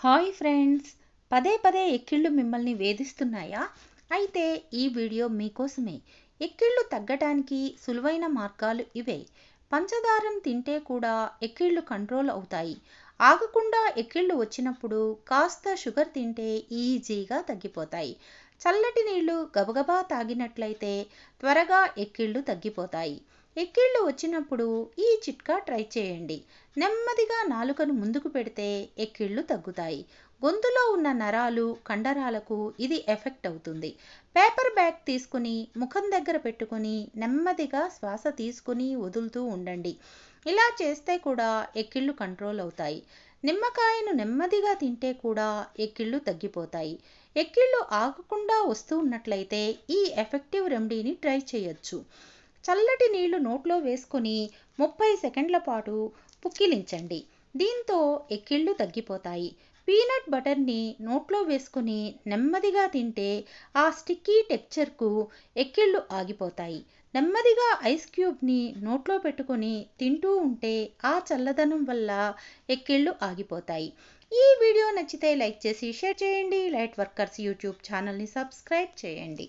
Hi friends, పదే పదే ఎక్కిళ్ళు మిమ్మల్ని వేధిస్తున్నాయా? అయితే ఈ వీడియో మీకోసమే. ఎక్కిళ్ళు తగ్గటానికి సులువైన మార్గాలు ఇవే. పంచదారను తింటే కూడా ఎక్కిళ్ళు కంట్రోల్ అవుతాయి. ఆగకుండా ఎక్కిళ్ళు వచ్చినప్పుడు కాస్త షుగర్ తింటే ఈజీగా తగ్గిపోతాయి. చల్లటి నీళ్లు గబగబా తాగినట్లయితే త్వరగా ఎక్కిళ్ళు తగ్గిపోతాయి. ఎక్కిళ్ళు వచ్చినప్పుడు ఈ చిట్కా ట్రై చేయండి. నెమ్మదిగా నాలుకను ముందుకు పెడితే ఎక్కిళ్ళు తగ్గుతాయి. గొంతులో ఉన్న నరాలు కండరాలకు ఇది ఎఫెక్ట్ అవుతుంది. పేపర్ బ్యాగ్ తీసుకుని ముఖం దగ్గర పెట్టుకుని నెమ్మదిగా శ్వాస తీసుకుని వదులుతూ ఉండండి. ఇలా చేస్తే కూడా ఎక్కిళ్ళు కంట్రోల్ అవుతాయి. నిమ్మకాయను నెమ్మదిగా తింటే కూడా ఎక్కిళ్ళు తగ్గిపోతాయి. ఎక్కిళ్ళు ఆగకుండా వస్తూ ఉన్నట్లయితే ఈ ఎఫెక్టివ్ రెమెడీని ట్రై చేయొచ్చు. చల్లటి నీళ్లు నోట్లో వేసుకొని 30 సెకండ్ల పాటు పుక్కిలించండి. దీంతో ఎక్కిళ్ళు తగ్గిపోతాయి. పీనట్ బటర్ని నోట్లో వేసుకుని నెమ్మదిగా తింటే ఆ స్టిక్కీ టెక్చర్కు ఎక్కిళ్ళు ఆగిపోతాయి. నెమ్మదిగా ఐస్ క్యూబ్ని నోట్లో పెట్టుకొని తింటూ ఉంటే ఆ చల్లదనం వల్ల ఎక్కిళ్ళు ఆగిపోతాయి. ఈ వీడియో నచ్చితే లైక్ చేసి షేర్ చేయండి. లైట్ వర్కర్స్ యూట్యూబ్ ఛానల్ని సబ్స్క్రైబ్ చేయండి.